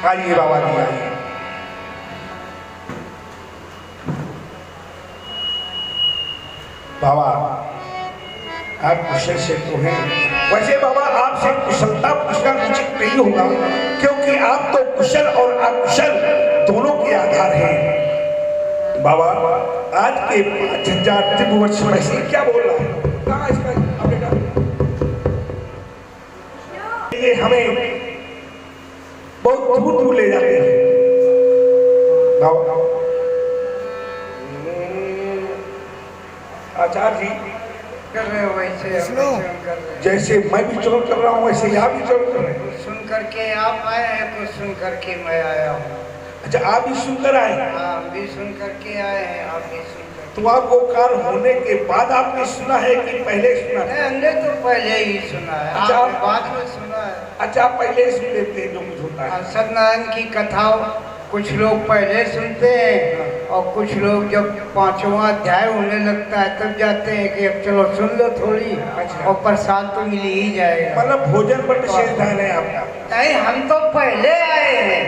आइए बाबा जी आइए। बाबा आप कुशल से तो हैं, वैसे बाबा आपसे कुशलता पूछना उचित नहीं होगा, क्योंकि आप तो कुशल और अकुशल दोनों के आधार हैं। बाबा आज के 5000 दिव्य वर्ष पहले क्या बोल रहा है, कहाँ इसका ये हमें बहुत दूर दूर ले जाते हैं। बाबा आचार्य जी कर रहे हो वैसे जैसे मैं भी चोर कर रहा हूँ वैसे आप भी चोर कर रहे हैं। कुछ सुन करके आप आए हैं, कुछ सुन करके मैं आया हूँ। अच्छा आप भी सुनकर आए? हाँ हम भी सुन करके आए हैं, आप भी सुन कर। तो आप वो कार होने के बाद आपने सुना है कि पहले सुना है? हमने तो पहले ही सुना है। अच्छा आपने बाद में सुना है। अच्छा आप पहले सुन लेते हैं जो कुछ होता है। सत्यनारायण की कथा कुछ लोग पहले सुनते हैं और कुछ लोग जब 5वां अध्याय होने लगता है तब जाते हैं कि अब चलो सुन लो थोड़ी। अच्छा। और प्रसाद तो मिल ही जाएगा। मतलब भोजन पर विशेष ध्यान है आपका? नहीं हम तो पहले आए हैं,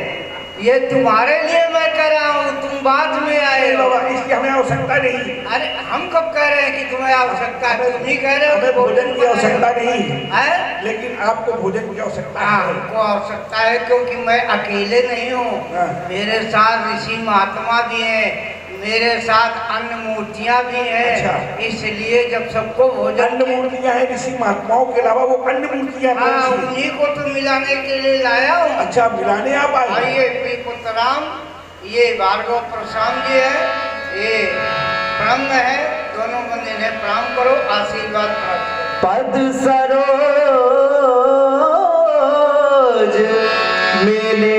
ये तुम्हारे लिए मैं कर रहा हूँ, तुम बाद में आए हो। बाबा इसकी हमें आवश्यकता नहीं। अरे हम कब कह रहे हैं कि तुम्हें आवश्यकता है? तुम ही कह रहे हो हमें भोजन की आवश्यकता नहीं है, लेकिन आपको भोजन की आवश्यकता है। हमको आवश्यकता है क्योंकि मैं अकेले नहीं हूँ, मेरे साथ ऋषि महात्मा भी हैं, मेरे साथ अन्य मूर्तियाँ भी हैं। अच्छा। इसलिए जब सबको भोजन, अन्य मूर्तियाँ हैं ऋषि महात्माओं के अलावा, वो अन्य मूर्तियाँ हाँ उन्हीं को तो मिलाने के लिए लाया हूँ। अच्छा मिलाने आप आए? आइए पुत्राम, ये भार्गव प्रशांत जी है, ये ब्रह्म है, दोनों बंदे ने प्रणाम करो, आशीर्वाद प्राप्त करो। पद सरोज मिले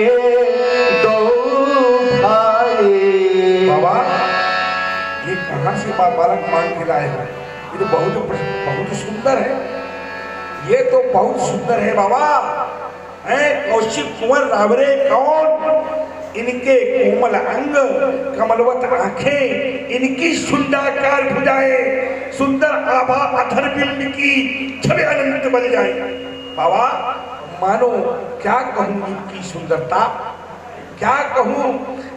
दो भाई। बाबा ये कहाँ से बालक मांग के लाए हो? ये तो बहुत सुंदर है, ये तो बहुत सुंदर है बाबा। हैं कौशिक कुंवर रावरे कौन? इनके कोमल अंग, कमलवत आंखें, इनकी सुंदराकार भुजाएं, सुंदर आभा अधर बिंब की छवि अनंत बन जाए। बाबा मानो क्या कहूँ इनकी सुंदरता, क्या कहूँ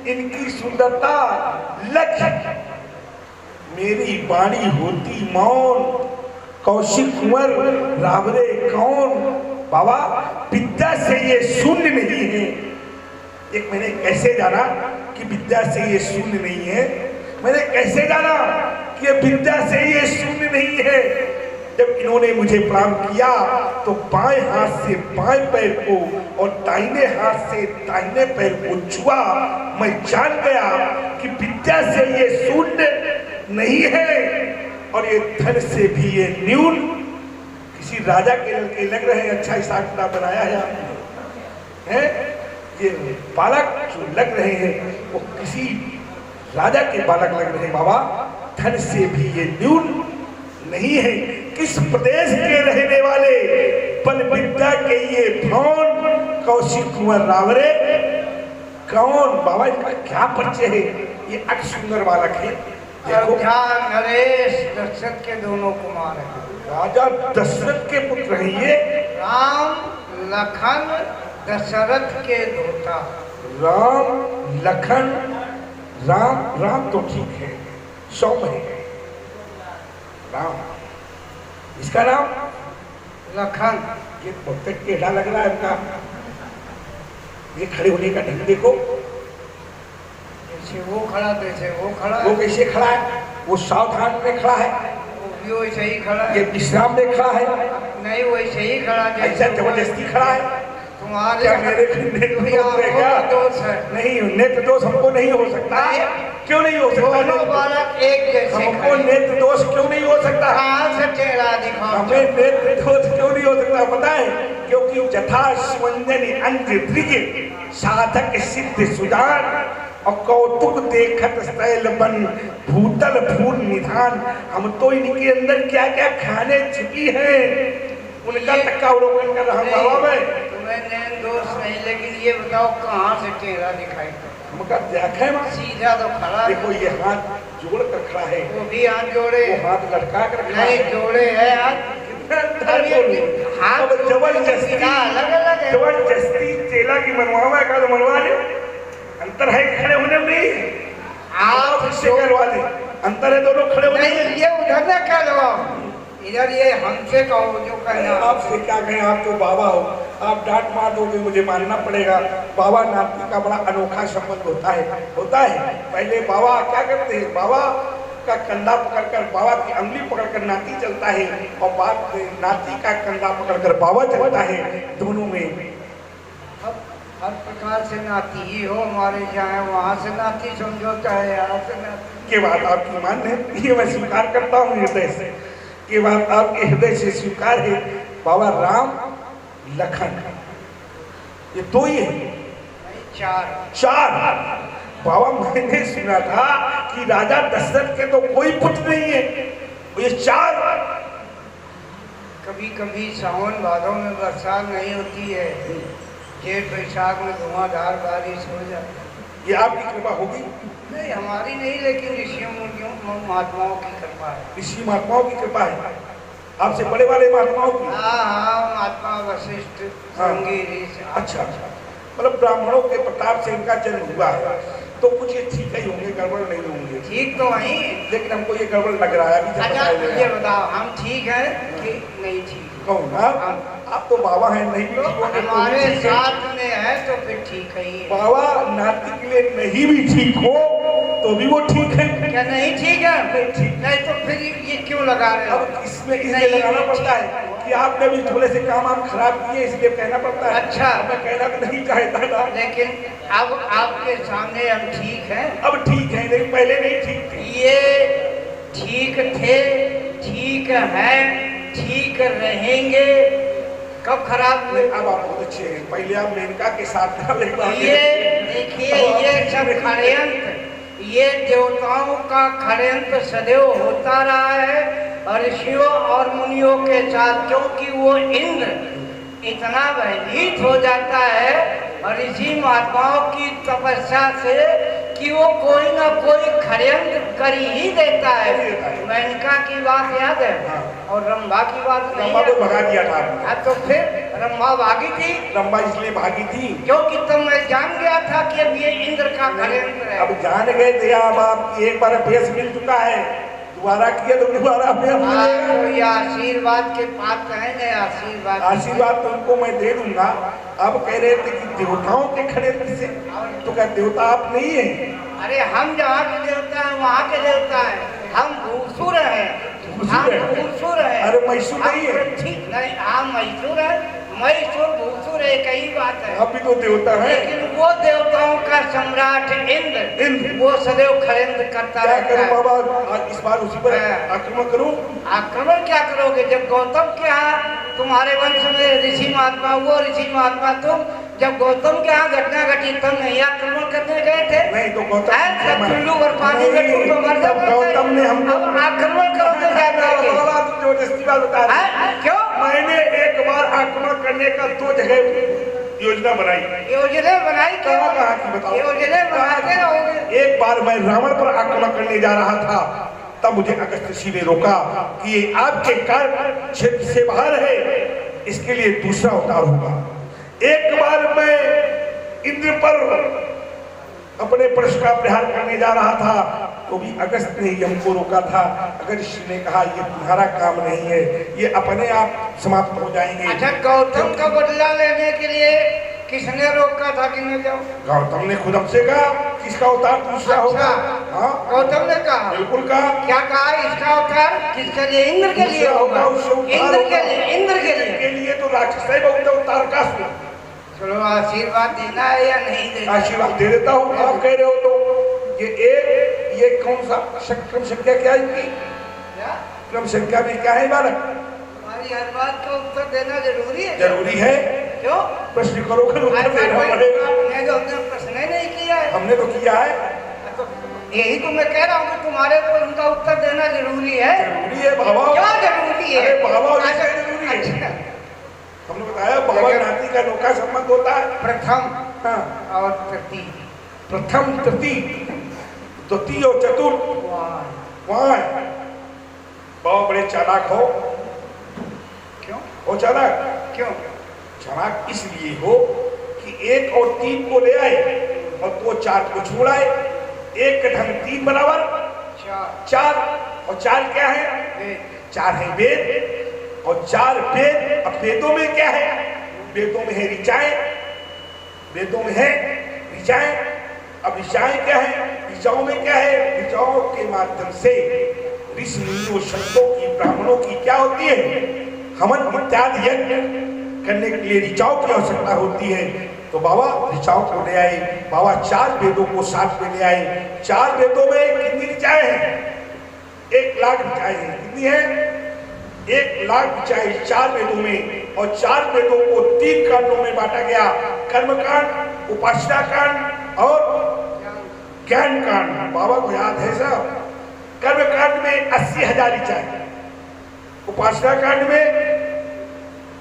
इनकी सुंदरता। लख मेरी वाणी होती मौन, कौशिक कुंवर रावरे कौन। बाबा विद्या से ये शून्य नहीं है। एक मैंने कैसे जाना कि विद्या से ये शून्य नहीं है? मैंने कैसे जाना कि ये विद्या से ये शून्य नहीं है? जब इन्होंने मुझे प्रणाम किया तो बाएं हाथ से बाएं पैर को और दाहिने हाथ से दाहिने पैर को छुआ, मैं जान गया कि विद्या से ये शून्य नहीं है और ये धन से भी ये न्यून। किसी राजा के लड़के लग रहे हैं, अच्छा हिसाब किताब बनाया है आपने, हैं? ये बालक जो लग रहे हैं वो किसी राजा के बालक लग रहे हैं। बाबा धन से भी ये न्यून नहीं है। किस प्रदेश के रहने वाले बल विद्या के ये भौन, कौशिक कुंवर रावरे कौन? बाबा इनका क्या परिचय है? ये अति सुंदर बालक है। नरेश दशरथ के दोनों कुमार हैं। राजा दशरथ के पुत्र हैं ये। राम लखन दशरथ के धोता। राम लखन, राम तो ठीक है, सौम्य है राम, इसका नाम लखन। ये बहुत टेढ़ा लग रहा है इनका, ये खड़े होने का ढंग देखो, जैसे वो खड़ा तैसे वो खड़ा। वो कैसे खड़ा है? वो सावधान में खड़ा है, वो भी वैसे ही खड़ा है। ये विश्राम में खड़ा है, नहीं वैसे ही खड़ा है। ऐसा जबरदस्ती खड़ा है। तुम्हारे क्या मेरे नेत्र दोष है क्या? दोष है। नहीं, नेत्र दोष हमको नहीं हो सकता। क्यों नहीं हो सकता? दोनों बालक एक जैसे हमको नेत्र दोष क्यों नहीं हो सकता? कहाँ से चेहरा दिखाओ? हमें नेत्र दोष क्यों नहीं हो सकता पता है? क्योंकि जथा स्वंजन अंज द्रिज साधक सिद्ध सुजान और कौतुक देखत स्थैल बन भूतल फूल निधान। हम तो इनके अंदर क्या क्या खाने छिपी है उनका तक अवलोकन कर रहा हूँ। बाबा तुम्हें नैन दोष नहीं, लेकिन ये बताओ कहाँ से चेहरा दिखाई? हमका देखे सीधा तो खड़ा। देखो ये हाथ जोड़ कर खड़ा है, वो भी हाथ जोड़े, वो हाथ लटका कर खड़ा नहीं है। जोड़े है हाथ। जबरदस्ती अलग अलग है। जबरदस्ती चेला बेटा की मनवावा का तो मनवा ले, अंतर है खड़े होने में नहीं, आप इससे करवा दे, अंतर है दोनों खड़े होने नहीं, में। ये उधर ना कह लो, इधर ये हमसे कहो जो कहना। आपसे क्या कहें, आप तो बाबा हो, आप डांट मार दोगे मुझे मानना पड़ेगा। बाबा नाती का बड़ा अनोखा संबंध होता है। पहले बाबा क्या करते हैं, बाबा का कंधा पकड़कर, बाबा की अंगुली पकड़कर नाती चलता है, और बाप नाती का कंधा पकड़कर बाबा चलता है। दोनों में हर प्रकार से नाती ही हो, हमारे जाए वहाँ से नाती समझो, चाहे यहाँ से नाती। ये बात आपकी मान है, ये मैं स्वीकार करता हूँ हृदय से, ये बात आपके हृदय से स्वीकार है। बाबा राम लखन ये दो ही है, चार। बाबा मैंने सुना था कि राजा दशरथ के तो कोई पुत्र नहीं है, ये चार। कभी कभी सावन भादों में बरसात नहीं होती है, जेठ बैसाख में धुआंधार बारिश हो जाती है। ये आपकी कृपा होगी? नहीं, हमारी नहीं, लेकिन ऋषियों मुनियों महात्माओं की कृपा है। ऋषि महात्माओं की कृपा है, आपसे बड़े वाले महात्माओं की। हाँ, महात्मा वशिष्ठ, श्रृंगी ऋषि। अच्छा, मतलब ब्राह्मणों के प्रताप से इनका जन्म हुआ है, तो कुछ ये ठीक ही होंगे, गड़बड़ नहीं होंगे। ठीक तो वही, लेकिन हमको ये गड़बड़ लग रहा है अभी। अच्छा ये बताओ, हम ठीक हैं कि नहीं ठीक? कौन आप तो बाबा हैं, नहीं भी ठीक होंगे, हमारे साथ में है तो फिर ठीक है ही। बाबा नाती के लिए नहीं भी ठीक हो तो भी वो ठीक है। क्या नहीं ठीक है? नहीं तो फिर ये क्यों लगा रहे हो? अब इसमें इसलिए लगाना पड़ता है कि आपने भी थोड़े से काम आप खराब किए, इसलिए कहना पड़ता है। अच्छा, मैं कहना तो नहीं चाहता था, लेकिन अब आपके सामने हम ठीक हैं। अब ठीक है, नहीं पहले नहीं ठीक थे। ये ठीक थे, ठीक है, ठीक रहेंगे। कब खराब हुए? अब आप बहुत अच्छे हैं, पहले आप मेनका के साथ था, ये देखिए, ये सब षड्यंत्र, ये देवताओं का षड्यंत्र सदैव होता रहा है ऋषियों और मुनियों के साथ, क्योंकि वो इंद्र इतना भयभीत हो जाता है ऋषि महात्माओं की तपस्या से कि वो कोई ना कोई षड्यंत्र कर ही देता है। मेनका की बात याद है? और रंभा की बात नहीं? रंभा को भगा दिया था आपने। हाँ, तो फिर रंभा भागी थी। रंभा इसलिए भागी थी क्योंकि तुम मैं जान गया था कि अब ये इंद्र का षड्यंत्र है। अब जान गए थे आप, आपकी एक बार अभ्यास मिल चुका है, दोबारा किया तो दोबारा अभ्यास मिलेगा। तो ये आशीर्वाद के पात्र है ना, आशीर्वाद तो उनको मैं दे दूंगा। आप कह रहे थे कि देवताओं के षड्यंत्र से, तो क्या देवता आप नहीं है? अरे हम जहाँ के देवता हैं वहाँ के देवता हैं, हम भूसुर हैं। अरे मैसूर नहीं है? ठीक नहीं, हम मैसूर है, मैसूर भूसुर एक ही बात है। आप भी तो देवता है। लेकिन वो देवताओं का सम्राट इंद्र वो सदैव षड्यंत्र करता क्या रहता करूं है। बाबा, इस बार उसी पर आक्रमण करूं? आक्रमण क्या करोगे? जब गौतम के यहाँ तुम्हारे वंश में ऋषि महात्मा, वो ऋषि महात्मा तुम, जब गौतम के यहाँ घटना घटी तुम नहीं आक्रमण करने गए थे? नहीं तो गौतम चुल्लू और पानी में तुम तो मर जाते। गौतम ने हमको आक्रमण करोगे जबरदस्ती बात बता रहे। क्यों? मैंने एक बार आक्रमण करने का 2 जगह योजना बनाई। योजना बनाई? कहाँ की बताओ? योजना बनाते रहोगे। एक बार मैं रावण पर आक्रमण करने जा रहा था, तब मुझे अगस्त ऋषि ने रोका कि ये आपके कार्य क्षेत्र से बाहर है, इसके लिए दूसरा अवतार होगा। एक बार मैं इंद्र पर अपने प्रश्न का प्रहार करने जा रहा था, तो भी अगस्त ने ही हमको रोका था। अगस्त ऋषि ने कहा ये तुम्हारा काम नहीं है, ये अपने आप समाप्त हो जाएंगे। अच्छा, गौतम का बदला लेने के लिए किसने रोका था कि न जाओ? गौतम ने खुद हमसे कहा किसका अवतार दूसरा होगा। हाँ, गौतम ने कहा? बिल्कुल कहा। क्या कहा? इसका अवतार किसके लिए? इंद्र के लिए होगा। इंद्र के लिए? इंद्र के लिए तो राक्षस ही बहुत अवतार का। चलो, आशीर्वाद देना है या नहीं देना? आशीर्वाद दे देता हूँ। आप कह रहे हो तो ये कौन सा क्रम संख्या क्या है इनकी? क्रम संख्या में क्या है बालक? तुम्हारी हर बात का उत्तर देना जरूरी है। जरूरी है। क्यों? प्रश्न करो, उत्तर देना पड़ेगा। हमने प्रश्न ही नहीं किया है। हमने तो किया है। तो यही तो मैं कह रहा हूँ कि तुम्हारे को उनका उत्तर देना जरूरी है। जरूरी है बाबा। क्या जरूरी है? बाबा जरूरी है। हमने बताया बाबा नाती का अनोखा संबंध होता है। प्रथम और तृतीय, प्रथम तृतीय, द्वितीय और चतुर्थ। वहाँ बाबा बड़े चालाक हो। क्यों हो चालाक? क्यों? चालाक इसलिए हो कि 1 और 3 को ले आए और 2 4 को छोड़ाए। 1 का ढंग 3 बराबर 4 और 4 क्या है? 4 है वेद और 4 वेद। अब वेदों में क्या है? वेदों में है ऋचाएं, वेदों में है ऋचाएं। अब ऋचाएं क्या है? ऋचाओं में क्या है? ऋचाओं के माध्यम से ऋषि मुनियों संतों की ब्राह्मणों की क्या होती है? हवन इत्यादि यज्ञ करने के लिए ऋचाओं की आवश्यकता होती है। तो बाबा ऋचाओं को ले आए। बाबा 4 वेदों को साथ में ले आए। 4 वेदों में कितनी ऋचाएं हैं? 1 लाख ऋचाएं हैं। कितनी है? 1 लाख ऋचाएं 4 वेदों में। और 4 वेदों को 3 कांडों में बांटा गया, कर्मकांड, उपासना कांड और ज्ञान कांड। बाबा को याद है सब। कर्म कांड में 80,000 ऋचाएं, उपासना कांड में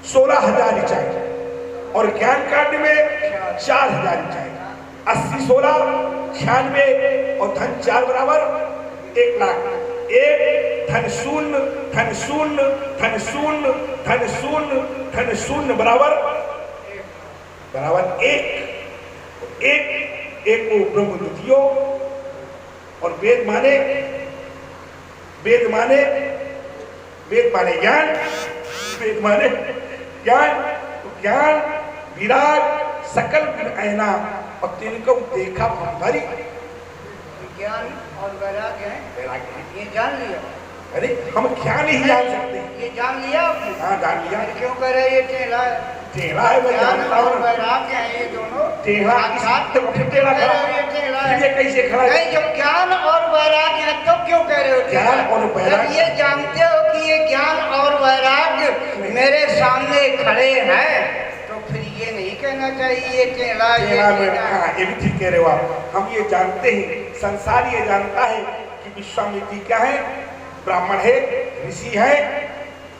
16,000 ऋचाएं और ज्ञान कांड में 4,000 ऋचाएं। 80 16 96 और धन 4 बराबर 1 लाख। 1 धन शून्य धन शून्य धन शून्य धन शून्य धन शून्य बराबर 1। एक को ब्रह्म द्वितीय। और वेद माने ज्ञान, वेद माने ज्ञान। तो ज्ञान विराट सकल ऐना और तिनको देखा भरी। ज्ञान और वैराग्य है, ये जान लिया। अरे हम ज्ञान ही जान सकते हैं। ये जान लिया आपने? हाँ जान लिया। क्यों कह रहे ये टेढ़ा है? टेढ़ा है, मैं ज्ञान जानता और हूँ। वैराग्य है ये दोनों टेढ़ा साथ तो फिर टेढ़ा खड़ा। ये टेढ़ा है। ये कैसे खड़ा है? नहीं, जब ज्ञान और वैराग्य है तो क्यों कह रहे हो टेढ़ा? ज्ञान और वैराग्य। जब ये जानते हो कि ये ज्ञान और वैराग्य मेरे सामने खड़े हैं तो फिर ये नहीं कहना चाहिए ये टेढ़ा ये टेढ़ा में। टेढ़ा। हाँ ये भी ठीक कह रहे हो आप। हम ये जानते हैं, संसार ये जानता है कि विश्वामित्र क्या है? ब्राह्मण है, ऋषि है।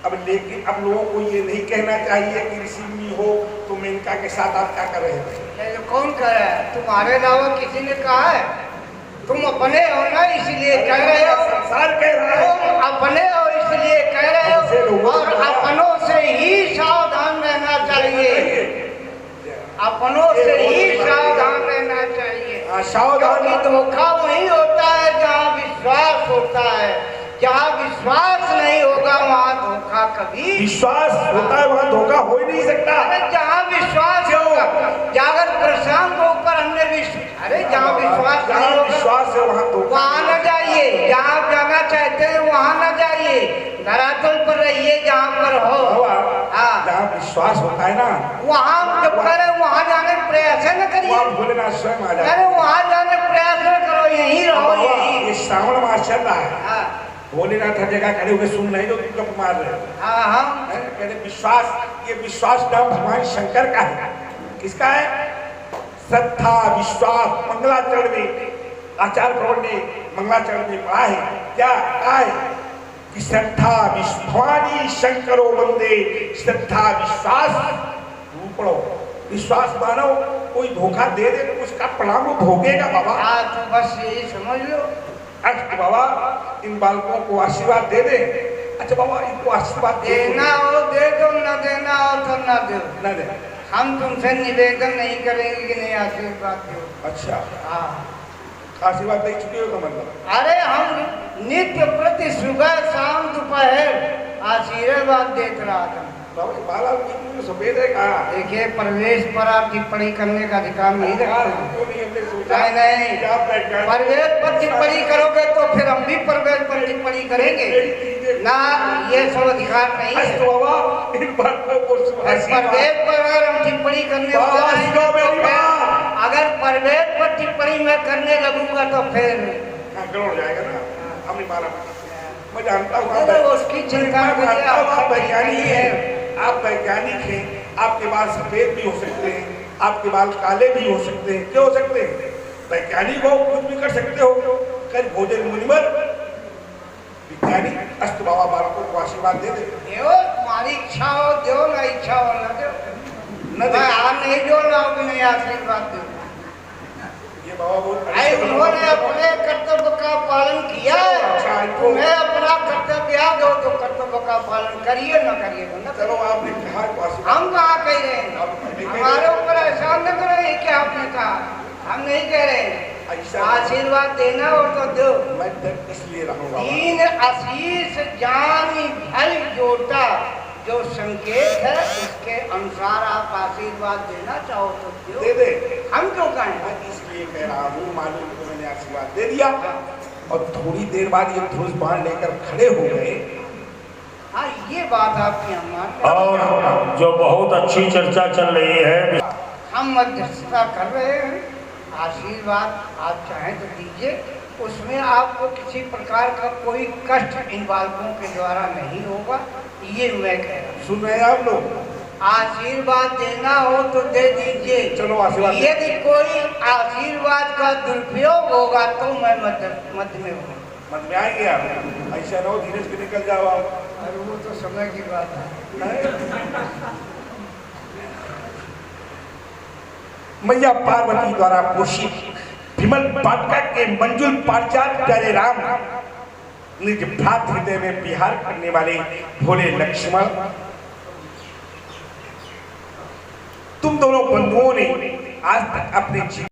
अब लेकिन अब लोगों को ये नहीं कहना चाहिए कि ऋषि मुनि हो तो मेनका के साथ आप क्या कर रहे थे? ये कौन कह रहा है? तुम्हारे अलावा किसी ने कहा है? तुम अपने हो ना इसलिए कह रहे हो। संसार कह रहा है। तुम अपने हो इसलिए कह रहे हो और अपनों से ही सावधान रहना चाहिए। अपनों से ही सावधान रहना चाहिए। सावधान। क्योंकि धोखा वही होता है जहाँ विश्वास होता है। जहाँ विश्वास नहीं होगा वहाँ धोखा कभी। विश्वास होता है वहाँ धोखा हो ही नहीं सकता। अरे जहाँ विश्वास होगा, जागर प्रशांत के ऊपर हमने अरे जहाँ विश्वास नहीं होगा विश्वास है वहाँ धोखा। वहाँ न जाइए। जहाँ आप जाना चाहते हैं वहाँ न जाइए। धरातल पर रहिए जहाँ पर हो। हाँ, जहाँ विश्वास होता है ना वहाँ जब करे वहाँ जाने का प्रयास न करिए। वहाँ भोलेनाथ स्वयं आ जाए। अरे वहाँ जाने का प्रयास न करो, यहीं रहो यहीं। ये श्रावण मास चल रहा है। हाँ भोलेनाथ हर जगह खड़े हुए सुन रहे जो तुम कब मार रहे हो। हाँ हाँ कहते विश्वास, ये विश्वास नाम भगवान शंकर का है। किसका है? श्रद्धा विश्वास। मंगलाचरण में आचार्य प्रभु ने मंगलाचरण में पढ़ा है क्या? कहा है कि श्रद्धा विश्वानी शंकरो वंदे। श्रद्धा विश्वास पढ़ो। विश्वास मानो कोई धोखा दे दे तो उसका परिणाम वो भोगेगा बाबा। हाँ, तो बस यही समझ लो। अच्छा बाबा इन बालकों को आशीर्वाद दे दे। अच्छा बाबा इनको आशीर्वाद देना हो दे दो, न देना हो तो न दो। न दे। हम तुमसे निवेदन नहीं करेंगे कि नहीं आशीर्वाद दो। अच्छा हाँ, आशीर्वाद दे चुके हो का मतलब? अरे हम नित्य प्रति सुबह शाम दोपहर आशीर्वाद देते रहा था। बाबा ये बाला की सफेद है कहा? देखिए, प्रवेश पर आप टिप्पणी करने का अधिकार नहीं रखते। नहीं, प्रवेश पर टिप्पणी करोगे तो फिर हम भी प्रवेश पर टिप्पणी करेंगे ना। ये सब अधिकार नहीं है। प्रवेश पर अगर हम टिप्पणी करने अगर प्रवेश पर टिप्पणी मैं करने लगूंगा तो फिर गड़बड़ जाएगा ना। हमने मारा मैं जानता हूँ उसकी चिंता आप वैज्ञानिक हैं। आप वैज्ञानिक हैं। आपके बाल सफेद भी हो सकते हैं, आपके बाल काले भी हो सकते हैं। क्यों हो सकते हैं? वैज्ञानिक हो, कुछ भी कर सकते हो। कर भोजन मुनिवर विज्ञानी अस्त बाबा बालकों को आशीर्वाद दे दे। तुम्हारी इच्छा हो दो, ना इच्छा हो न दो। न नहीं जो ना नहीं आशीर्वाद दो। ये बाबा बहुत उन्होंने अपने कर्तव्य का पालन किया है। तुम्हें अपना कर्तव्य याद हो तो कर्तव्य का पालन करिए, न करिए तो न। चलो आपने कहा हम कहाँ कह रहे हैं? हमारे ऊपर ऐसा न करो ये क्या आपने कहा, हम नहीं कह रहे। ऐसा आशीर्वाद देना हो तो दो। मैं डर इसलिए रहूंगा तीन आशीष जानी भल जोटा, जो संकेत है उसके अनुसार आप आशीर्वाद देना चाहो तो दो। दे दे। हम क्यों कहें? मैं इसलिए कह रहा हूँ, मालूम को मैंने आशीर्वाद दे दिया और थोड़ी देर बाद ये धनुष बाण लेकर खड़े हो गए। हाँ, ये बात आपकी हम मानते हैं। और जो बहुत अच्छी चर्चा चल रही है, हम मध्यस्थता कर रहे हैं। आशीर्वाद आप चाहें तो दीजिए, उसमें आपको किसी प्रकार का कोई कष्ट इन बालकों के द्वारा नहीं होगा, ये मैं कह रहा हूँ। सुन रहे हैं आप लोग? आशीर्वाद देना हो तो दे दीजिए। चलो आशीर्वाद। यदि कोई आशीर्वाद का दुरुपयोग होगा तो मैं मध्य में हूँ। मत में आएंगे आप, ऐसा ना हो धीरे से निकल जाओ आप। अरे वो तो समय की बात है। मैया पार्वती द्वारा पोषित विमल बाटका के मंजुल पारिजात प्यारे राम, निज भ्रात हृदय में विहार करने वाले भोले लक्ष्मण, तुम दोनों बंधुओं ने आज तक अपने